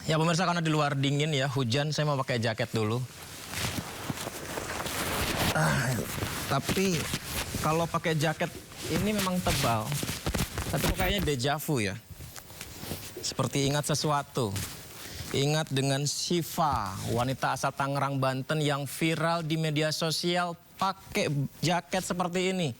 Ya pemirsa, karena di luar dingin ya, hujan, saya mau pakai jaket dulu. Tapi kalau pakai jaket ini memang tebal. Tapi kok kayaknya deja vu ya. Seperti ingat sesuatu. Ingat dengan Syifa, wanita asal Tangerang, Banten yang viral di media sosial pakai jaket seperti ini.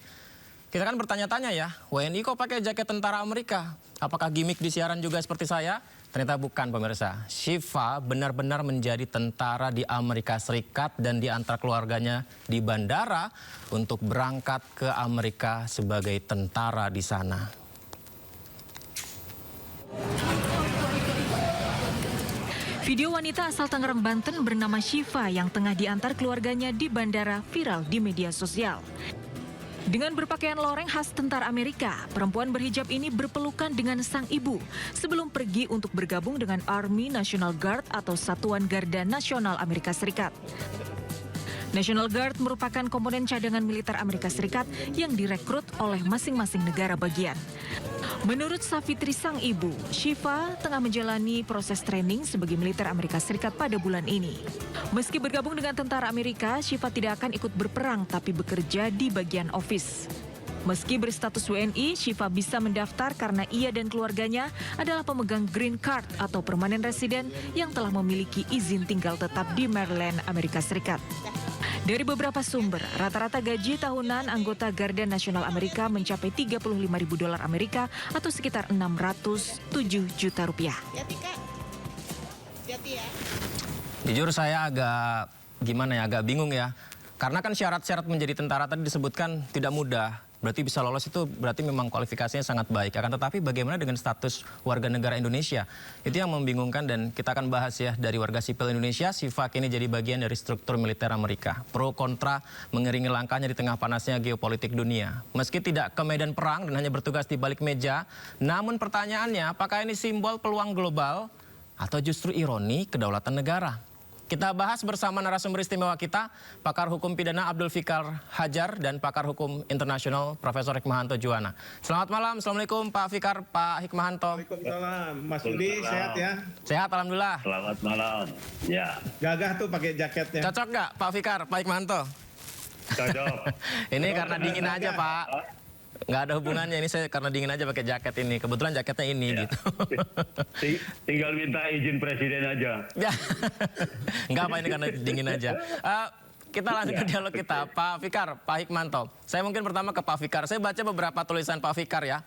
Kita kan bertanya-tanya ya, WNI kok pakai jaket tentara Amerika? Apakah gimmick di siaran juga seperti saya? Ternyata bukan pemirsa. Syifa benar-benar menjadi tentara di Amerika Serikat dan diantar keluarganya di bandara untuk berangkat ke Amerika sebagai tentara di sana. Video wanita asal Tangerang, Banten bernama Syifa yang tengah diantar keluarganya di bandara viral di media sosial. Dengan berpakaian loreng khas tentara Amerika, perempuan berhijab ini berpelukan dengan sang ibu sebelum pergi untuk bergabung dengan Army National Guard atau Satuan Garda Nasional Amerika Serikat. National Guard merupakan komponen cadangan militer Amerika Serikat yang direkrut oleh masing-masing negara bagian. Menurut Safitri sang ibu, Syifa tengah menjalani proses training sebagai militer Amerika Serikat pada bulan ini. Meski bergabung dengan tentara Amerika, Syifa tidak akan ikut berperang tapi bekerja di bagian office. Meski berstatus WNI, Syifa bisa mendaftar karena ia dan keluarganya adalah pemegang green card atau permanent resident yang telah memiliki izin tinggal tetap di Maryland, Amerika Serikat. Dari beberapa sumber, rata-rata gaji tahunan anggota Garda Nasional Amerika mencapai 35.000 dolar Amerika atau sekitar 607 juta rupiah. Jujur saya agak agak bingung ya. Karena kan syarat-syarat menjadi tentara tadi disebutkan tidak mudah. Berarti bisa lolos itu berarti memang kualifikasinya sangat baik. Akan tetapi bagaimana dengan status warga negara Indonesia? Itu yang membingungkan dan kita akan bahas ya dari warga sipil Indonesia. Syifa kini jadi bagian dari struktur militer Amerika. Pro kontra mengiringi langkahnya di tengah panasnya geopolitik dunia. Meski tidak ke medan perang dan hanya bertugas di balik meja, namun pertanyaannya apakah ini simbol peluang global atau justru ironi kedaulatan negara? Kita bahas bersama narasumber istimewa kita, pakar hukum pidana Abdul Fikar Hajar dan pakar hukum internasional Profesor Hikmahanto Juwana. Selamat malam, Assalamualaikum Pak Fikar, Pak Hikmahanto. Waalaikumsalam, Mas Budi sehat ya? Sehat, Alhamdulillah. Selamat malam. Ya. Gagah tuh pakai jaketnya. Cocok nggak Pak Fikar, Pak Hikmahanto? Cocok. Ini karena dingin aja Pak. Nggak ada hubungannya, ini saya karena dingin aja pakai jaket ini. Kebetulan jaketnya ini Ya. gitu. Tinggal minta izin presiden aja. Ya, nggak apa ini karena dingin aja. Kita lanjut ke dialog kita, Pak Fikar, Pak Hikmahanto. Saya mungkin pertama ke Pak Fikar. Saya baca beberapa tulisan Pak Fikar ya.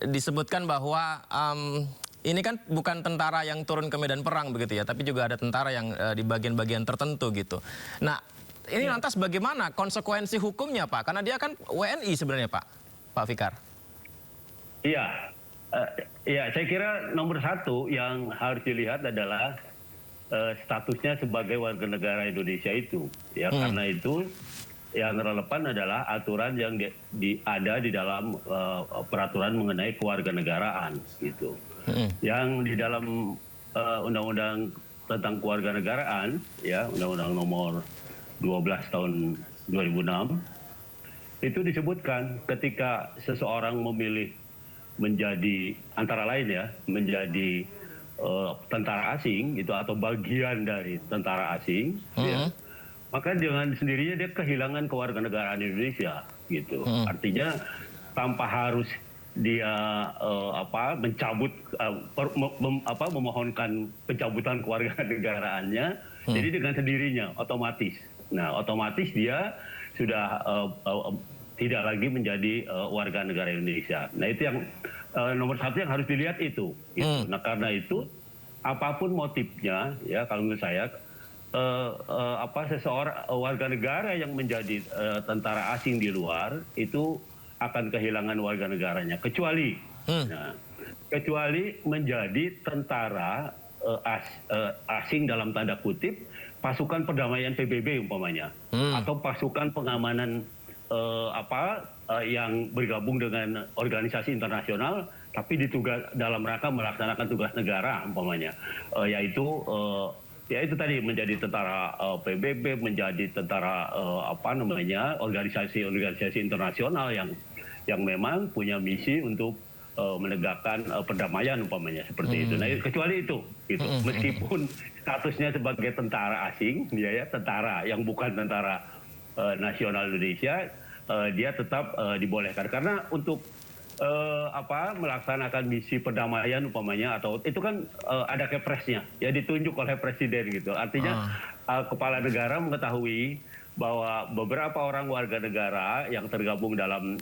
Disebutkan bahwa ini kan bukan tentara yang turun ke medan perang begitu ya, tapi juga ada tentara yang di bagian-bagian tertentu gitu. Nah, ini lantas bagaimana konsekuensi hukumnya Pak? Karena dia kan WNI sebenarnya Pak Fikar. Iya. Ya, saya kira nomor satu yang harus dilihat adalah statusnya sebagai warga negara Indonesia itu. Ya, karena itu yang relevan adalah aturan yang ada di dalam peraturan mengenai kewarganegaraan gitu. Yang di dalam undang-undang tentang kewarganegaraan, ya, undang-undang nomor 12 tahun 2006, itu disebutkan ketika seseorang memilih menjadi antara lain ya menjadi tentara asing gitu atau bagian dari tentara asing, ya, maka dengan sendirinya dia kehilangan kewarganegaraan Indonesia gitu. Artinya tanpa harus dia mencabut memohonkan pencabutan kewarganegaraannya, jadi dengan sendirinya otomatis. Nah, otomatis dia sudah tidak lagi menjadi warga negara Indonesia. Nah, itu yang nomor satu yang harus dilihat itu. Gitu. Nah, karena itu apapun motifnya, ya kalau menurut saya seseorang warga negara yang menjadi tentara asing di luar itu akan kehilangan warga negaranya, kecuali menjadi tentara asing dalam tanda kutip pasukan perdamaian PBB umpamanya, atau pasukan pengamanan yang bergabung dengan organisasi internasional tapi dalam rangka melaksanakan tugas negara umpamanya, yaitu tadi menjadi tentara PBB, menjadi tentara organisasi internasional yang memang punya misi untuk menegakkan perdamaian umpamanya seperti itu. Nah, kecuali itu, gitu. Meskipun statusnya sebagai tentara asing, dia ya tentara yang bukan tentara nasional Indonesia, dia tetap dibolehkan karena untuk melaksanakan misi perdamaian umpamanya atau itu kan ada kepresnya ya ditunjuk oleh presiden gitu. Artinya kepala negara mengetahui bahwa beberapa orang warga negara yang tergabung dalam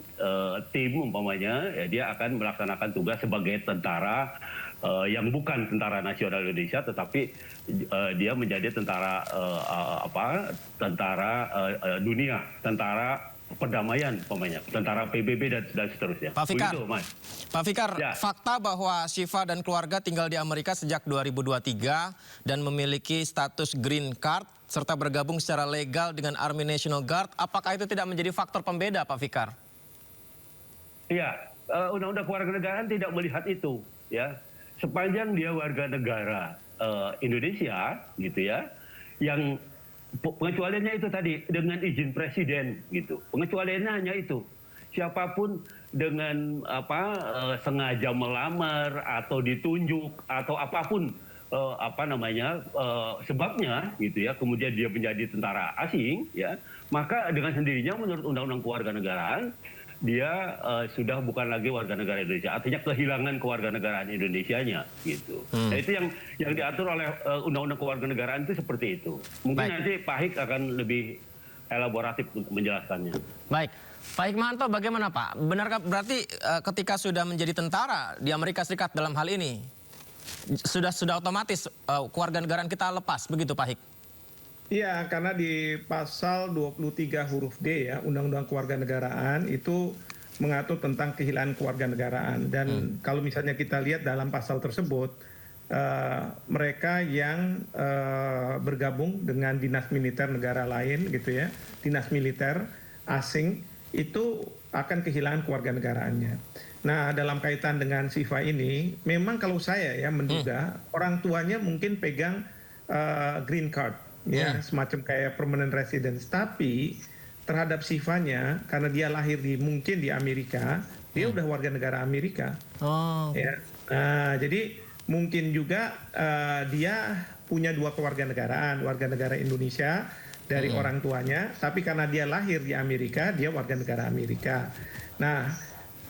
tim umpamanya ya dia akan melaksanakan tugas sebagai tentara yang bukan tentara nasional Indonesia tetapi dia menjadi tentara dunia, tentara perdamaian umpamanya, tentara PBB dan seterusnya. Pak Fikar, begitu, Mas. Pak Fikar, Ya. fakta bahwa Syifa dan keluarga tinggal di Amerika sejak 2023 dan memiliki status green card serta bergabung secara legal dengan Army National Guard, apakah itu tidak menjadi faktor pembeda, Pak Fikar? Iya, undang-undang kewarganegaraan tidak melihat itu, ya. Sepanjang dia warga negara Indonesia, gitu ya, yang pengecualiannya itu tadi dengan izin presiden, gitu. Pengecualiannya hanya itu. Siapapun dengan sengaja melamar atau ditunjuk atau apapun sebabnya gitu ya kemudian dia menjadi tentara asing ya maka dengan sendirinya menurut undang-undang kewarganegaraan dia sudah bukan lagi warga negara Indonesia artinya kehilangan kewarganegaraan Indonesianya gitu. Nah itu yang diatur oleh undang-undang kewarganegaraan itu seperti itu. Mungkin nanti Pak Hik akan lebih elaboratif untuk menjelaskannya. Baik. Pak Hikmanto bagaimana Pak? Benarkah berarti ketika sudah menjadi tentara di Amerika Serikat dalam hal ini sudah otomatis kewarganegaraan kita lepas begitu Pak Hik? Iya, karena di pasal 23 huruf D ya, Undang-Undang Kewarganegaraan itu mengatur tentang kehilangan kewarganegaraan. Dan kalau misalnya kita lihat dalam pasal tersebut, mereka yang bergabung dengan dinas militer negara lain gitu ya, dinas militer asing itu akan kehilangan kewarganegaraannya. Nah, dalam kaitan dengan Syifa ini, memang kalau saya ya menduga orang tuanya mungkin pegang green card, ya semacam kayak permanent residence. Tapi terhadap Syifanya, karena dia lahir mungkin di Amerika, dia udah warga negara Amerika. Ya, jadi mungkin juga dia punya dua kewarganegaraan, warga negara Indonesia dari orang tuanya, tapi karena dia lahir di Amerika, dia warga negara Amerika. Nah,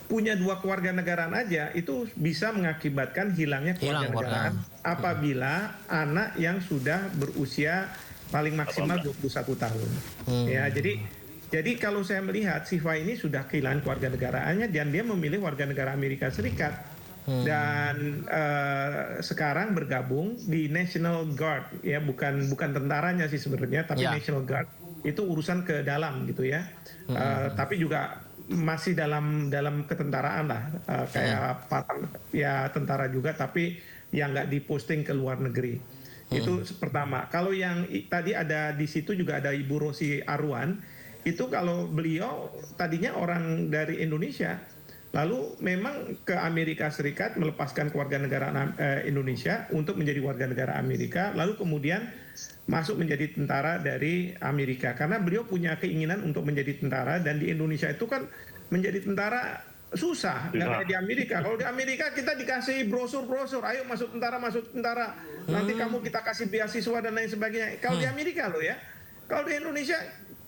punya dua kewarganegaraan aja itu bisa mengakibatkan hilangnya kewarganegaraan apabila anak yang sudah berusia paling maksimal 21 tahun. Ya, jadi kalau saya melihat Syifa ini sudah kehilangan kewarganegaraannya dan dia memilih warga negara Amerika Serikat. Dan sekarang bergabung di National Guard ya, bukan tentaranya sih sebenarnya tapi National Guard itu urusan ke dalam gitu ya. Tapi juga masih dalam ketentaraan lah, kayak ya tentara juga tapi yang nggak diposting ke luar negeri. Itu pertama. Kalau yang tadi ada di situ juga ada Ibu Rosi Arwan, itu kalau beliau tadinya orang dari Indonesia lalu memang ke Amerika Serikat melepaskan kewarganegaraan Indonesia untuk menjadi warga negara Amerika, lalu kemudian masuk menjadi tentara dari Amerika karena beliau punya keinginan untuk menjadi tentara. Dan di Indonesia itu kan menjadi tentara susah, nggak kayak di Amerika. Kalau di Amerika kita dikasih brosur-brosur, ayo masuk tentara, nanti kamu kita kasih beasiswa dan lain sebagainya. Kalau di Amerika loh ya, kalau di Indonesia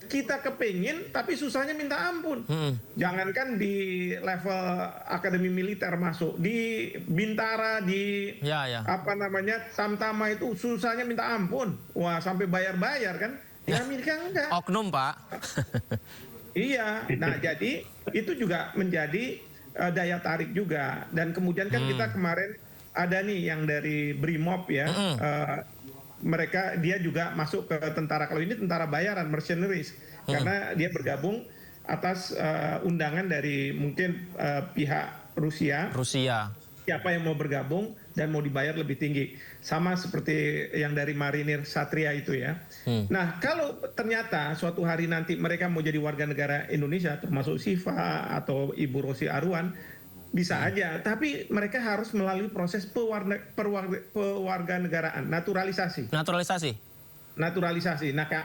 kita kepingin tapi susahnya minta ampun. Jangankan di level akademi militer masuk, di Bintara, di Tamtama itu susahnya minta ampun. Wah, sampai bayar-bayar kan. Di Amerika enggak. Oknum, Pak. Iya. Nah, jadi itu juga menjadi daya tarik juga. Dan kemudian kan kita kemarin ada nih yang dari Brimob ya. Dia juga masuk ke tentara, kalau ini tentara bayaran, mercenaries, karena dia bergabung atas undangan dari mungkin pihak Rusia. Siapa yang mau bergabung dan mau dibayar lebih tinggi, sama seperti yang dari marinir Satria itu ya. Nah, kalau ternyata suatu hari nanti mereka mau jadi warga negara Indonesia, termasuk Syifa atau Ibu Rosi Arwan, bisa aja, tapi mereka harus melalui proses pewarganegaraan, naturalisasi. Nah,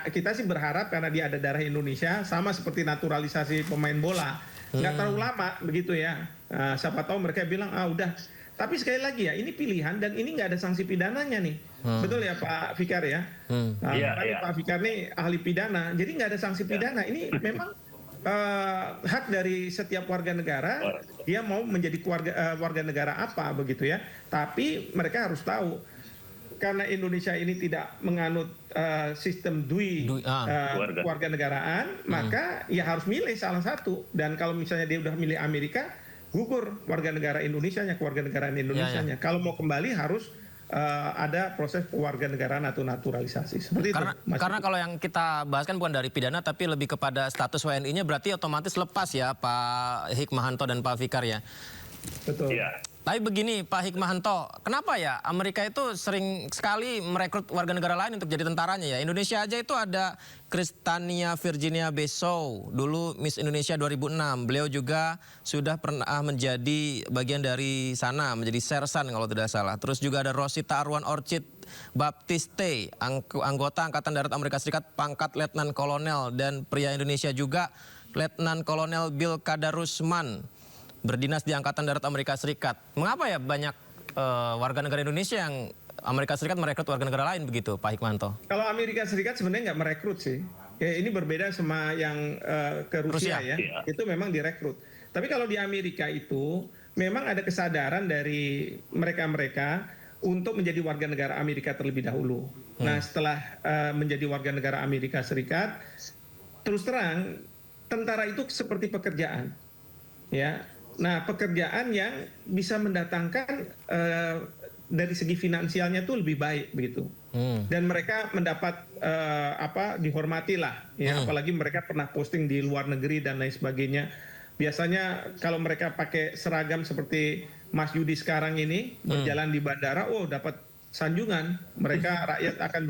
kita sih berharap karena dia ada darah Indonesia, sama seperti naturalisasi pemain bola, nggak terlalu lama begitu ya. Siapa tahu mereka bilang udah. Tapi sekali lagi ya, ini pilihan dan ini nggak ada sanksi pidananya nih. Betul ya Pak Fikar ya? Pak Fikar nih ahli pidana, jadi nggak ada sanksi pidana. Ini memang hak dari setiap warga negara, dia mau menjadi warga negara apa begitu ya. Tapi mereka harus tahu, karena Indonesia ini tidak menganut sistem warga negaraan, maka ya harus milih salah satu. Dan kalau misalnya dia udah milih Amerika, gugur warga negara Indonesianya, kewarganegaraan Indonesianya. Kalau mau kembali harus ada proses kewarganegaraan atau naturalisasi. Seperti karena kalau yang kita bahas kan bukan dari pidana tapi lebih kepada status WNI-nya, berarti otomatis lepas ya Pak Hikmahanto dan Pak Fikar ya. Betul. Ya. Tapi begini Pak Hikmahanto, kenapa ya Amerika itu sering sekali merekrut warga negara lain untuk jadi tentaranya ya? Indonesia aja itu ada Kristania Virginia Besow, dulu Miss Indonesia 2006. Beliau juga sudah pernah menjadi bagian dari sana, menjadi sersan kalau tidak salah. Terus juga ada Rosita Arwan Orchid Baptiste, anggota Angkatan Darat Amerika Serikat, pangkat Letnan Kolonel. Dan pria Indonesia juga Letnan Kolonel Bill Kadarusman, berdinas di Angkatan Darat Amerika Serikat. Mengapa ya banyak warga negara Indonesia yang Amerika Serikat merekrut warga negara lain begitu, Pak Hikmahanto? Kalau Amerika Serikat sebenarnya nggak merekrut sih. Ya, ini berbeda sama yang ke Rusia ya. Itu memang direkrut. Tapi kalau di Amerika itu memang ada kesadaran dari mereka-mereka untuk menjadi warga negara Amerika terlebih dahulu. Nah, setelah menjadi warga negara Amerika Serikat, terus terang tentara itu seperti pekerjaan, ya. Nah, pekerjaan yang bisa mendatangkan dari segi finansialnya tuh lebih baik begitu. Dan mereka mendapat dihormati lah, ya. Apalagi mereka pernah posting di luar negeri dan lain sebagainya. Biasanya kalau mereka pakai seragam seperti Mas Yudi sekarang ini berjalan di bandara, dapat sanjungan. Mereka rakyat akan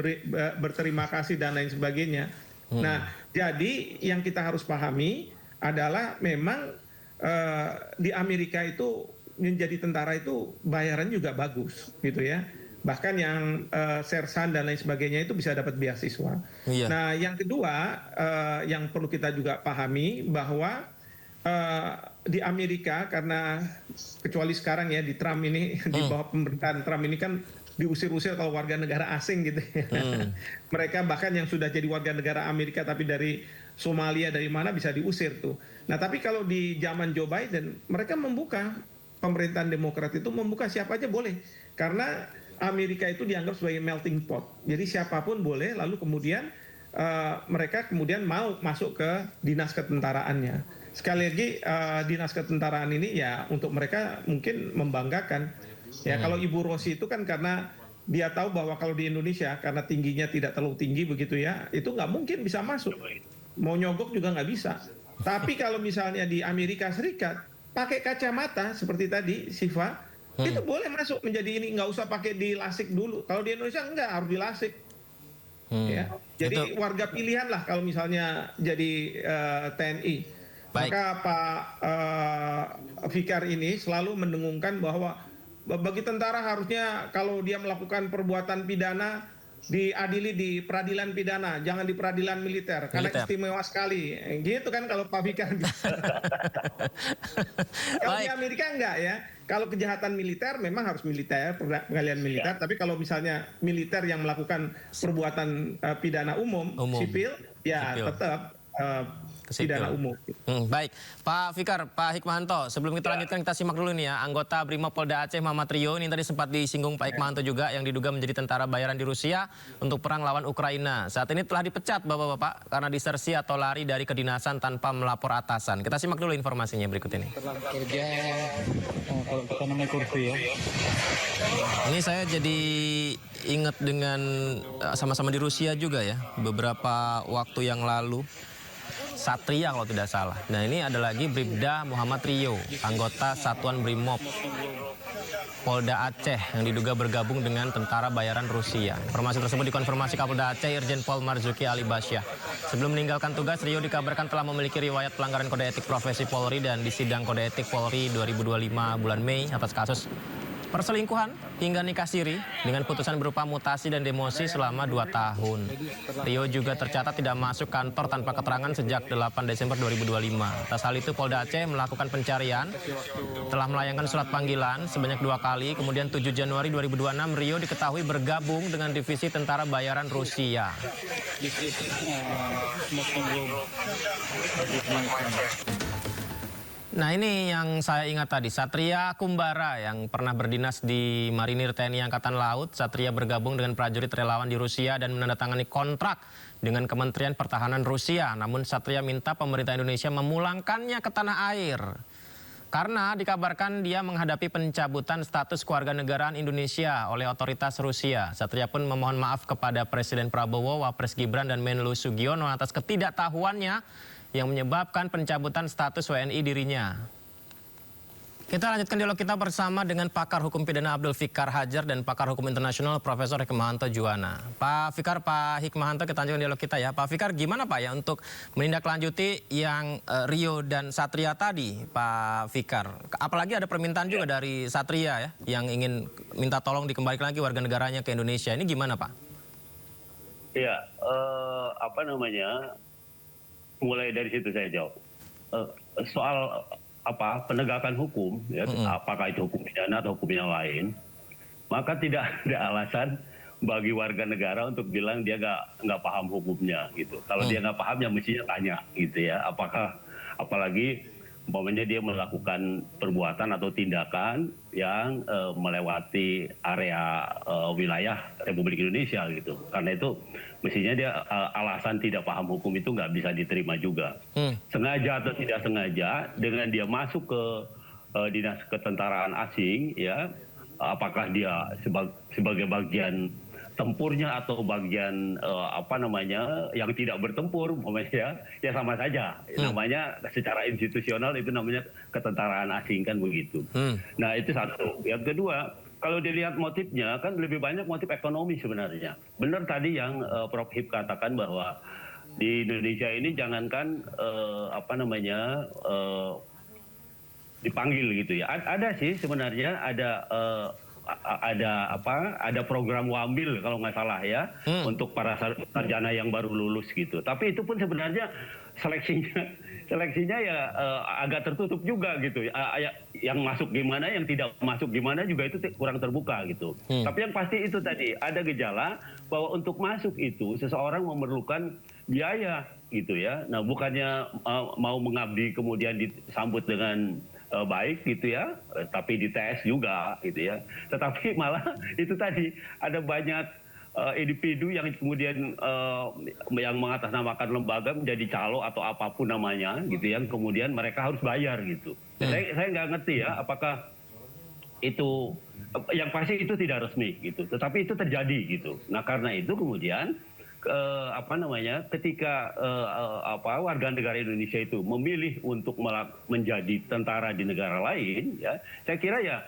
berterima kasih dan lain sebagainya. Nah, jadi yang kita harus pahami adalah memang di Amerika itu menjadi tentara itu bayaran juga bagus gitu ya. Bahkan yang sersan dan lain sebagainya itu bisa dapat beasiswa. Nah, yang kedua yang perlu kita juga pahami bahwa di Amerika, karena kecuali sekarang ya di Trump ini, di bawah pemerintahan Trump ini kan diusir-usir kalau warga negara asing gitu ya. Mereka bahkan yang sudah jadi warga negara Amerika tapi dari Somalia dari mana bisa diusir tuh. Nah, tapi kalau di zaman Joe Biden mereka membuka, pemerintahan Demokrat itu membuka siapa aja boleh. Karena Amerika itu dianggap sebagai melting pot. Jadi siapapun boleh, lalu kemudian mereka kemudian mau masuk ke dinas ketentaraannya. Sekali lagi dinas ketentaraan ini ya untuk mereka mungkin membanggakan. Ya, kalau Ibu Rosi itu kan karena dia tahu bahwa kalau di Indonesia karena tingginya tidak terlalu tinggi begitu ya, itu nggak mungkin bisa masuk. Mau nyogok juga nggak bisa. Tapi kalau misalnya di Amerika Serikat pakai kacamata seperti tadi Siva, itu boleh masuk menjadi ini, nggak usah pakai dilasik dulu. Kalau di Indonesia enggak, harus dilasik. Ya. Jadi warga pilihan lah kalau misalnya jadi TNI. Maka Pak Fikar ini selalu mendengungkan bahwa bagi tentara harusnya kalau dia melakukan perbuatan pidana diadili di peradilan pidana, jangan di peradilan militer karena istimewa sekali. Gitu kan kalau Pak Fikar. Kalau di Amerika enggak ya. Kalau kejahatan militer memang harus militer, pengadilan militer, tapi kalau misalnya militer yang melakukan perbuatan pidana umum, sipil, ya tetap pidana umum. Baik, Pak Fikar, Pak Hikmahanto, sebelum kita lanjutkan kita simak dulu nih ya, anggota Brimopolda Aceh Muhammad Rio, ini tadi sempat disinggung Pak Hikmahanto juga yang diduga menjadi tentara bayaran di Rusia untuk perang lawan Ukraina. Saat ini telah dipecat Bapak-Bapak karena disersi atau lari dari kedinasan tanpa melapor atasan. Kita simak dulu informasinya berikut ini. Kerja kalau kita namanya kursi ya. Ini saya jadi ingat dengan sama-sama di Rusia juga ya, beberapa waktu yang lalu. Satria kalau tidak salah. Nah, ini ada lagi Bribda Muhammad Rio, anggota Satuan Brimob Polda Aceh yang diduga bergabung dengan tentara bayaran Rusia. Informasi tersebut dikonfirmasi Kapolda Aceh Irjen Pol Marzuki Ali Basyah. Sebelum meninggalkan tugas, Rio dikabarkan telah memiliki riwayat pelanggaran kode etik profesi Polri dan disidang kode etik Polri 2025 bulan Mei atas kasus perselingkuhan hingga nikah siri dengan putusan berupa mutasi dan demosi selama 2 tahun. Rio juga tercatat tidak masuk kantor tanpa keterangan sejak 8 Desember 2025. Atas hal itu Polda Aceh melakukan pencarian, telah melayangkan surat panggilan sebanyak 2 kali, kemudian 7 Januari 2026 Rio diketahui bergabung dengan Divisi Tentara Bayaran Rusia. Nah ini yang saya ingat tadi, Satria Kumbara yang pernah berdinas di Marinir TNI Angkatan Laut. Satria bergabung dengan prajurit relawan di Rusia dan menandatangani kontrak dengan Kementerian Pertahanan Rusia. Namun Satria minta pemerintah Indonesia memulangkannya ke tanah air. Karena dikabarkan dia menghadapi pencabutan status kewarganegaraan Indonesia oleh otoritas Rusia. Satria pun memohon maaf kepada Presiden Prabowo, Wapres Gibran dan Menlu Sugiono atas ketidaktahuannya yang menyebabkan pencabutan status WNI dirinya. Kita lanjutkan dialog kita bersama dengan pakar hukum pidana Abdul Fikar Hajar dan pakar hukum internasional Profesor Hikmahanto Juwana. Pak Fikar, Pak Hikmahanto, kita lanjutkan dialog kita ya. Pak Fikar, gimana Pak ya untuk menindaklanjuti yang Rio dan Satria tadi, Pak Fikar? Apalagi ada permintaan juga dari Satria ya, yang ingin minta tolong dikembalikan lagi warga negaranya ke Indonesia. Ini gimana Pak? Ya, mulai dari situ saya jawab. Soal penegakan hukum, ya, apakah itu hukum pidana atau hukum yang lain, maka tidak ada alasan bagi warga negara untuk bilang dia nggak paham hukumnya gitu. Kalau dia nggak paham ya mestinya tanya gitu ya. Apalagi umpamanya dia melakukan perbuatan atau tindakan yang melewati area wilayah Republik Indonesia gitu. Karena itu mestinya dia alasan tidak paham hukum itu nggak bisa diterima juga. Sengaja atau tidak sengaja dengan dia masuk ke dinas ketentaraan asing, ya, apakah dia sebagai bagian tempurnya atau bagian yang tidak bertempur, umpamanya ya sama saja. Namanya secara institusional itu namanya ketentaraan asing kan begitu. Nah itu satu. Yang kedua, kalau dilihat motifnya kan lebih banyak motif ekonomi sebenarnya. Benar tadi yang Prof Hip katakan bahwa di Indonesia ini jangankan dipanggil gitu ya. Ada sih sebenarnya ada program Wambil kalau nggak salah ya untuk para sarjana yang baru lulus gitu. Tapi itu pun sebenarnya seleksinya ya agak tertutup juga gitu. Yang masuk gimana, yang tidak masuk gimana juga itu kurang terbuka gitu. Tapi yang pasti itu tadi ada gejala bahwa untuk masuk itu seseorang memerlukan biaya gitu ya. Nah bukannya mau mengabdi kemudian disambut dengan baik gitu ya, tapi dites juga gitu ya. Tetapi malah itu tadi ada banyak individu yang kemudian yang mengatasnamakan lembaga menjadi calo atau apapun namanya gitu ya, kemudian mereka harus bayar gitu. Saya nggak ngerti ya apakah itu yang pasti itu tidak resmi gitu, tetapi itu terjadi gitu. Nah karena itu kemudian ketika warga negara Indonesia itu memilih untuk menjadi tentara di negara lain, ya, saya kira ya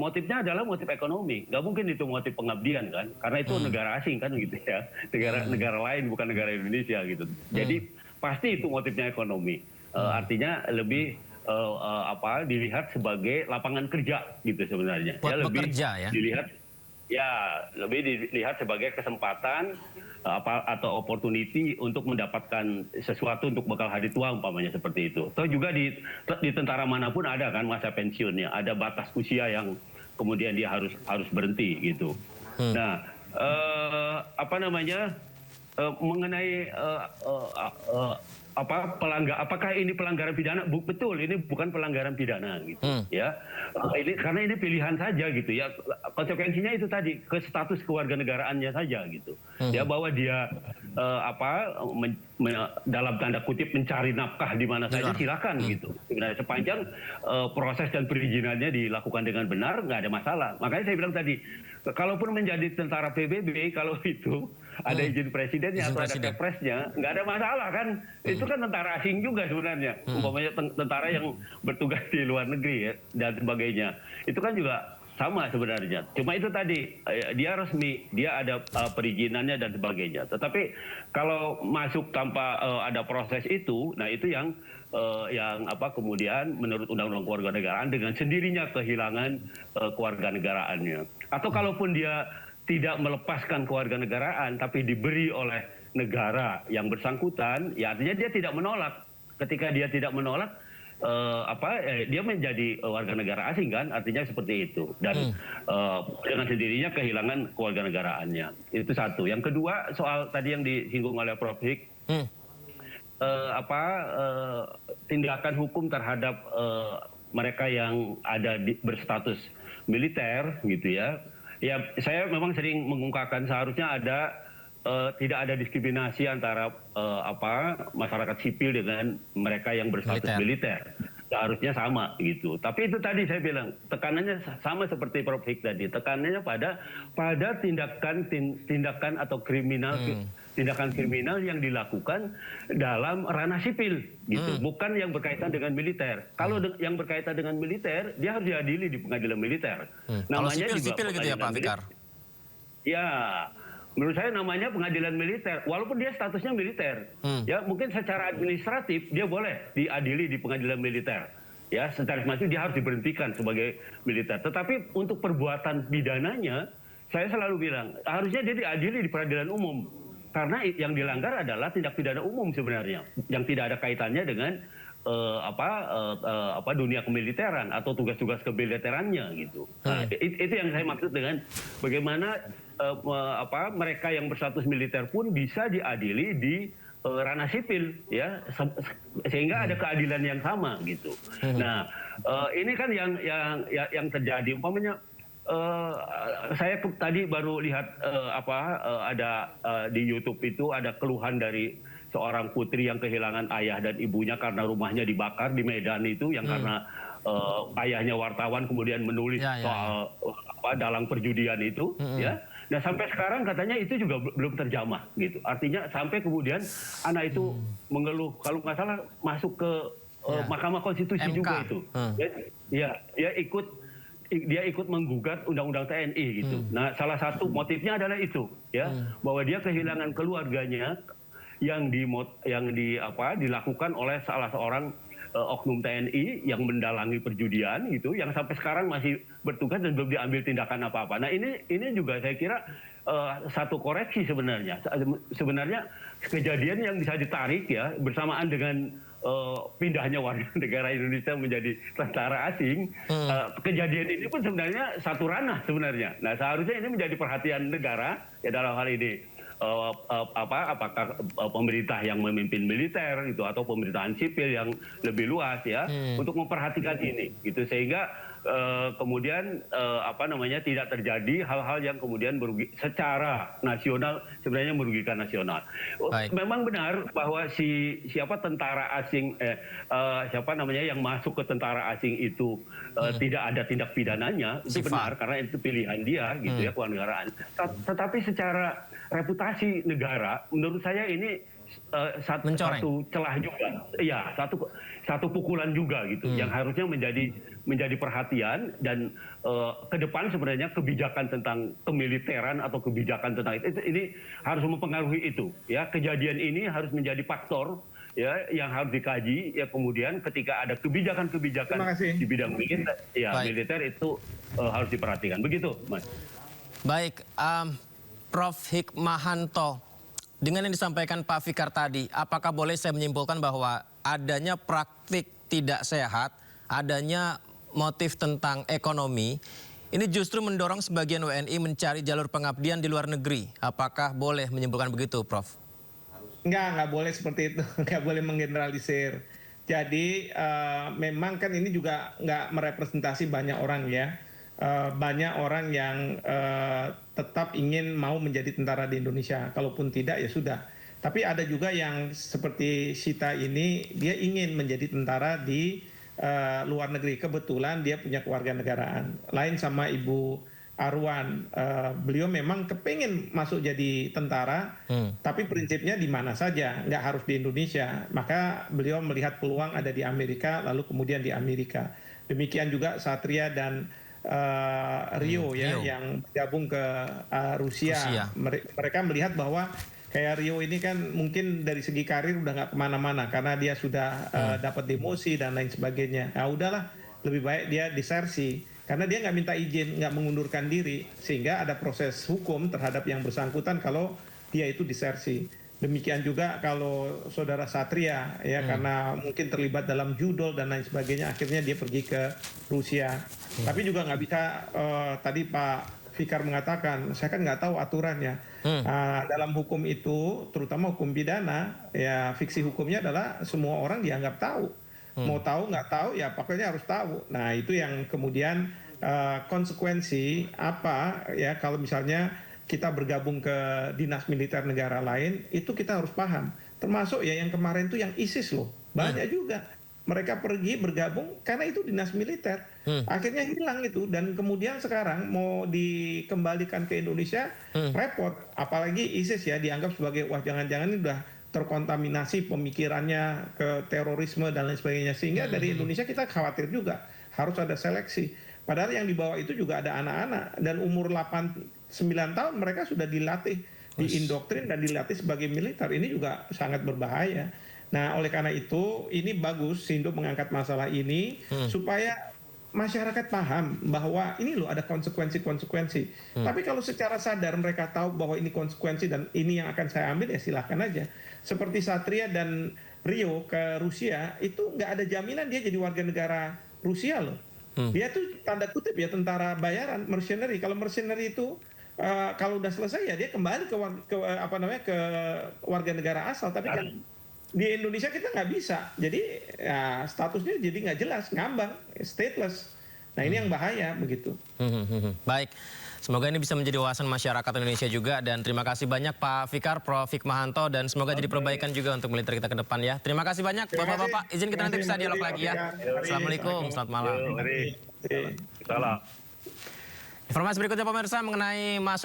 motifnya adalah motif ekonomi. Nggak mungkin itu motif pengabdian kan, karena itu negara asing kan gitu ya, negara lain bukan negara Indonesia gitu. Jadi pasti itu motifnya ekonomi. Artinya lebih dilihat sebagai lapangan kerja gitu sebenarnya. Buat lebih bekerja ya. Lebih dilihat sebagai kesempatan atau opportunity untuk mendapatkan sesuatu untuk bekal hari tua umpamanya seperti itu. Atau juga di tentara manapun ada kan masa pensiunnya, ada batas usia yang kemudian dia harus berhenti gitu. Nah, mengenai apakah ini pelanggaran pidana? Betul, ini bukan pelanggaran pidana gitu ya. Karena ini pilihan saja gitu ya. Konsekuensinya itu tadi ke status kewarganegaraannya saja gitu. Ya bahwa dia dalam tanda kutip mencari nafkah di mana saja silakan gitu. Sebenarnya sepanjang proses dan perizinannya dilakukan dengan benar nggak ada masalah. Makanya saya bilang tadi, kalaupun menjadi tentara PBB kalau itu ada izin presidennya atau ada kepresnya, nggak ada masalah kan. Itu kan tentara asing juga sebenarnya. Umpamanya tentara yang bertugas di luar negeri ya, dan sebagainya. Itu kan juga sama sebenarnya. Cuma itu tadi, dia resmi, dia ada perizinannya dan sebagainya. Tetapi kalau masuk tanpa ada proses itu, nah itu yang yang kemudian menurut Undang-Undang Kewarganegaraan dengan sendirinya kehilangan kewarganegaraannya. Atau kalaupun dia tidak melepaskan kewarganegaraan tapi diberi oleh negara yang bersangkutan, ya artinya dia tidak menolak. Ketika dia tidak menolak, dia menjadi warga negara asing kan, artinya seperti itu. Dan dengan sendirinya kehilangan kewarganegaraannya. Itu satu. Yang kedua, soal tadi yang disinggung oleh Prof. Hik, tindakan hukum terhadap mereka yang ada berstatus militer gitu ya. Ya, saya memang sering mengungkapkan seharusnya tidak ada diskriminasi antara masyarakat sipil dengan mereka yang berstatus militer. Seharusnya sama gitu. Tapi itu tadi saya bilang tekanannya sama seperti Prof. Hik tadi. Tekanannya pada tindakan atau tindakan kriminal yang dilakukan dalam ranah sipil gitu, bukan yang berkaitan dengan militer. Kalau yang berkaitan dengan militer, dia harus diadili di pengadilan militer. Namanya kalau juga sipil gitu ya Pak Fikar? Ya, menurut saya namanya pengadilan militer, walaupun dia statusnya militer. Ya, mungkin secara administratif dia boleh diadili di pengadilan militer. Ya, secara administratif dia harus diberhentikan sebagai militer. Tetapi untuk perbuatan pidananya, saya selalu bilang harusnya dia diadili di peradilan umum. Karena yang dilanggar adalah tindak pidana umum sebenarnya, yang tidak ada kaitannya dengan dunia kemiliteran atau tugas-tugas kemiliterannya gitu. Nah, itu yang saya maksud dengan bagaimana mereka yang berstatus militer pun bisa diadili di ranah sipil, ya, sehingga ada keadilan yang sama gitu. Nah, ini kan yang terjadi, umpamanya. Saya tadi baru lihat ada di YouTube itu ada keluhan dari seorang putri yang kehilangan ayah dan ibunya karena rumahnya dibakar di Medan itu, yang karena ayahnya wartawan kemudian menulis soal dalang perjudian itu, ya. Nah, sampai sekarang katanya itu juga belum terjamah gitu. Artinya sampai kemudian anak itu mengeluh, kalau nggak salah masuk ke Mahkamah Konstitusi MK juga itu. Dia ikut menggugat undang-undang TNI gitu. Nah, salah satu motifnya adalah itu, ya, bahwa dia kehilangan keluarganya yang dilakukan oleh salah seorang oknum TNI yang mendalangi perjudian gitu, yang sampai sekarang masih bertugas dan belum diambil tindakan apa-apa. Nah, ini juga saya kira satu koreksi sebenarnya. Sebenarnya kejadian yang bisa ditarik ya bersamaan dengan pindahnya warga negara Indonesia menjadi tentara asing, kejadian ini pun sebenarnya satu ranah sebenarnya. Nah, seharusnya ini menjadi perhatian negara ya dalam hal ini. Apakah pemerintah yang memimpin militer itu atau pemerintahan sipil yang lebih luas ya untuk memperhatikan ini gitu, sehingga kemudian tidak terjadi hal-hal yang kemudian secara nasional sebenarnya merugikan nasional. Memang benar bahwa tentara asing yang masuk ke tentara asing itu tidak ada tindak pidananya, itu benar karena itu pilihan dia gitu ya, kewarganegaraan. Tetapi secara reputasi negara, menurut saya ini satu celah juga, ya, satu pukulan juga gitu, yang harusnya menjadi perhatian dan ke depan sebenarnya kebijakan tentang kemiliteran atau kebijakan tentang itu ini harus mempengaruhi itu, ya. Kejadian ini harus menjadi faktor ya yang harus dikaji ya, kemudian ketika ada kebijakan-kebijakan di bidang militer, ya militer itu harus diperhatikan, begitu, Mas. Baik. Prof. Hikmahanto, dengan yang disampaikan Pak Fikar tadi, apakah boleh saya menyimpulkan bahwa adanya praktik tidak sehat, adanya motif tentang ekonomi, ini justru mendorong sebagian WNI mencari jalur pengabdian di luar negeri? Apakah boleh menyimpulkan begitu, Prof? Nggak boleh seperti itu, nggak boleh menggeneralisir. Jadi memang kan ini juga nggak merepresentasi banyak orang ya. Banyak orang yang tetap mau menjadi tentara di Indonesia. Kalaupun tidak ya sudah. Tapi ada juga yang seperti Sita ini, dia ingin menjadi tentara di luar negeri. Kebetulan dia punya kewarganegaraan. Lain sama Ibu Arwan, beliau memang kepingin masuk jadi tentara, tapi prinsipnya di mana saja, nggak harus di Indonesia. Maka beliau melihat peluang ada di Amerika, lalu kemudian di Amerika. Demikian juga Satria dan Rio yang bergabung ke Rusia. Mereka melihat bahwa Kayak Rio ini kan mungkin dari segi karir udah nggak kemana-mana karena dia sudah dapat demosi dan lain sebagainya. Nah udahlah, lebih baik dia disersi karena dia nggak minta izin, nggak mengundurkan diri, sehingga ada proses hukum terhadap yang bersangkutan kalau dia itu disersi. Demikian juga kalau saudara Satria ya karena mungkin terlibat dalam judol dan lain sebagainya, akhirnya dia pergi ke Rusia. Tapi juga nggak bisa tadi Pak Fikar mengatakan, saya kan nggak tahu aturannya. Dalam hukum itu, terutama hukum pidana, ya fiksi hukumnya adalah semua orang dianggap tahu. Mau tahu nggak tahu, ya pokoknya harus tahu. Nah itu yang kemudian konsekuensi apa ya kalau misalnya kita bergabung ke dinas militer negara lain, itu kita harus paham. Termasuk ya yang kemarin itu yang ISIS loh, banyak juga. Mereka pergi bergabung karena itu dinas militer. Akhirnya hilang itu dan kemudian sekarang mau dikembalikan ke Indonesia repot. Apalagi ISIS ya dianggap sebagai wah jangan-jangan ini udah terkontaminasi pemikirannya ke terorisme dan lain sebagainya. Sehingga dari Indonesia kita khawatir juga harus ada seleksi. Padahal yang dibawa itu juga ada anak-anak dan umur 8-9 tahun mereka sudah dilatih, diindoktrin dan dilatih sebagai militer. Ini juga sangat berbahaya. Nah, oleh karena itu, ini bagus Sindo mengangkat masalah ini supaya masyarakat paham bahwa ini loh ada konsekuensi-konsekuensi. Tapi kalau secara sadar mereka tahu bahwa ini konsekuensi dan ini yang akan saya ambil ya silahkan aja. Seperti Satria dan Rio ke Rusia, itu nggak ada jaminan dia jadi warga negara Rusia loh. Dia tuh tanda kutip ya tentara bayaran, mercenary. Kalau mercenary itu kalau udah selesai ya dia kembali ke warga negara asal. Tapi kan di Indonesia kita nggak bisa, jadi ya, statusnya jadi nggak jelas, ngambang, stateless. Nah ini yang bahaya begitu. Baik, semoga ini bisa menjadi wawasan masyarakat Indonesia juga dan terima kasih banyak Pak Fikar, Prof. Hikmahanto dan semoga jadi perbaikan juga untuk militer kita ke depan ya. Terima kasih banyak Bapak-Bapak, izin kita nanti bisa dialog lagi ya. Assalamualaikum, selamat malam. Salam. Informasi berikutnya pemirsa mengenai masuk